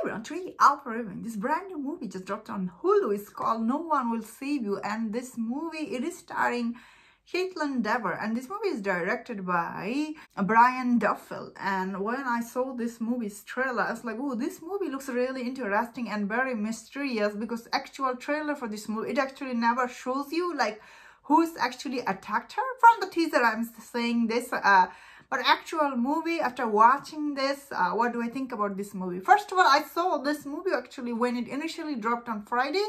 everyone, today I'll be reviewing this brand new movie just dropped on Hulu. It's called No One Will Save You, and this movie, it is starring Kaitlyn Dever, and this movie is directed by Brian Duffel. And when I saw this movie's trailer, I was like, oh, this movie looks really interesting and very mysterious, because actual trailer for this movie, it actually never shows you like who's actually attacked her. From the teaser, I'm saying this, but actual movie, after watching this, what do I think about this movie? First of all, I saw this movie actually when it initially dropped on Friday.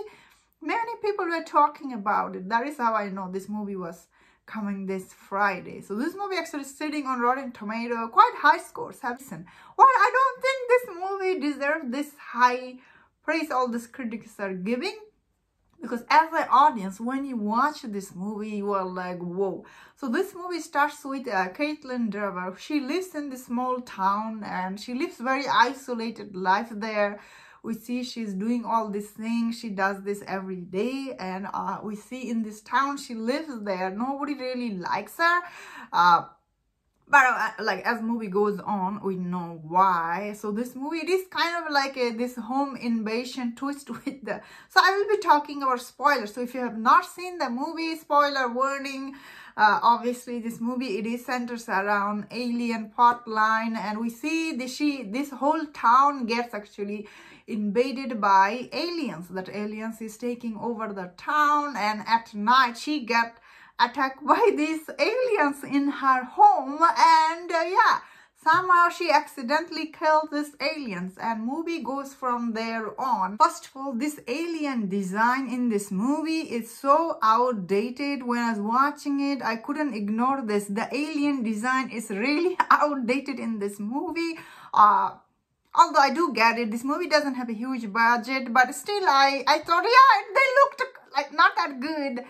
Many people were talking about it. That is how I know this movie was coming this Friday. So this movie actually is sitting on Rotten Tomato, quite high scores. Listen, well, I don't think this movie deserves this high praise all these critics are giving. Because as an audience, when you watch this movie, you are like, whoa. So this movie starts with Kaitlyn Dever. She lives in this small town and she lives very isolated life there. We see she's doing all these things. She does this every day. And we see in this town, she lives there. Nobody really likes her. But like as movie goes on, we know why. So this movie, it is kind of like this home invasion twist with the... So I will be talking about spoilers. So if you have not seen the movie, spoiler warning. Obviously, this movie, it is centers around alien plotline. And we see this whole town gets actually invaded by aliens. That aliens is taking over the town. And at night, she gets attacked by these aliens in her home, and yeah, somehow she accidentally killed these aliens, and movie goes from there on. First of all, this alien design in this movie is so outdated. When I was watching it, I couldn't ignore this. The alien design is really outdated in this movie. Although I do get it, this movie doesn't have a huge budget, but still I thought, yeah, they looked like not that good.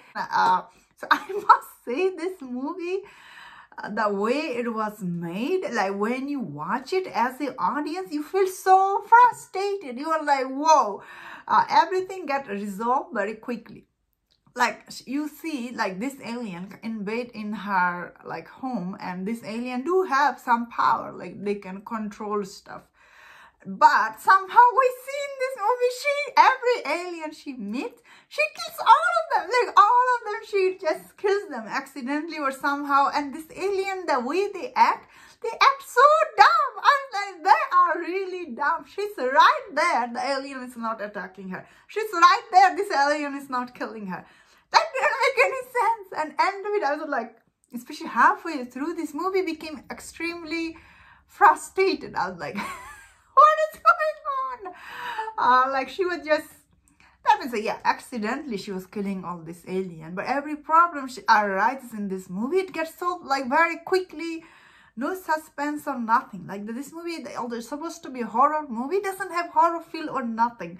So I must say, this movie, the way it was made, like when you watch it as the audience, you feel so frustrated. You are like, whoa, everything gets resolved very quickly. Like you see, like this alien invade in her like home, and this alien do have some power, like they can control stuff. But somehow we see in this movie, every alien she meets, she kills all of them. Like all of them, she just kills them accidentally or somehow. And this alien, the way they act so dumb. I'm like, they are really dumb. She's right there. The alien is not attacking her. She's right there. This alien is not killing her. That didn't make any sense. And end of it, I was like, especially halfway through, this movie became extremely frustrated. I was like, what is going on? Like she was just, that means, yeah, accidentally she was killing all this alien. But every problem she arises in this movie, it gets solved like very quickly. No suspense or nothing. Like this movie, although it's supposed to be a horror movie, doesn't have horror feel or nothing.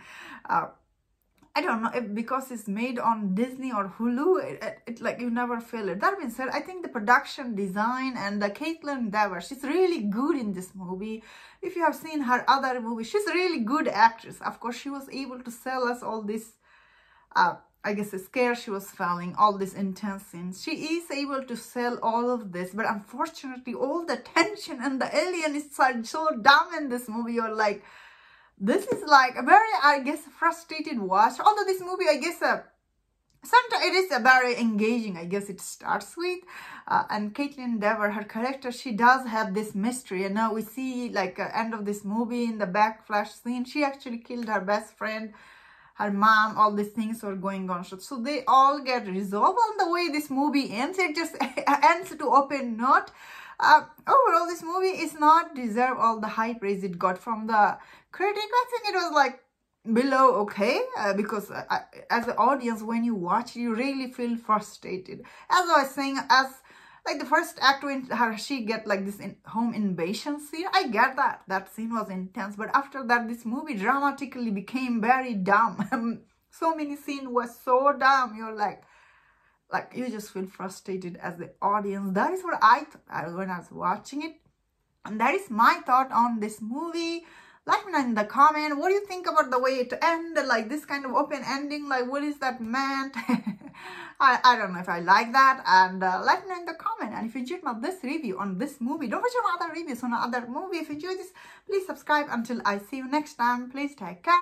I don't know if because it's made on Disney or Hulu, it like you never feel it. That being said, I think the production design and the Kaitlyn Dever, she's really good in this movie. If you have seen her other movies, she's a really good actress. Of course, she was able to sell us all this, I guess, the scare she was feeling, all these intense scenes. She is able to sell all of this, but unfortunately, all the tension and the alien is so dumb in this movie. You're like, this is like a very, I guess, frustrated watch. Although this movie, I guess, sometimes it is a very engaging, I guess it starts with. And Kaitlyn Dever, her character, she does have this mystery. And now we see, like, end of this movie in the backflash scene, she actually killed her best friend, her mom, all these things were going on. So they all get resolved. And the way this movie ends, it just ends to open note. Overall, this movie is not deserve all the high praise it got from the critic. I think it was like below okay, because as an audience, when you watch, you really feel frustrated. As I was saying, as like the first act when she get like this home invasion scene, I get that scene was intense, but after that, this movie dramatically became very dumb. So many scenes was so dumb. You're like you just feel frustrated as the audience. That is what I thought when I was watching it. And that is my thought on this movie. Let me know in the comment, what do you think about the way it ended, like this kind of open ending, like what is that meant? I don't know if I like that, and let me know in the comment. And if you enjoyed this review on this movie, don't forget my other reviews on other movie. If you enjoyed this, please subscribe. Until I see you next time, please take care.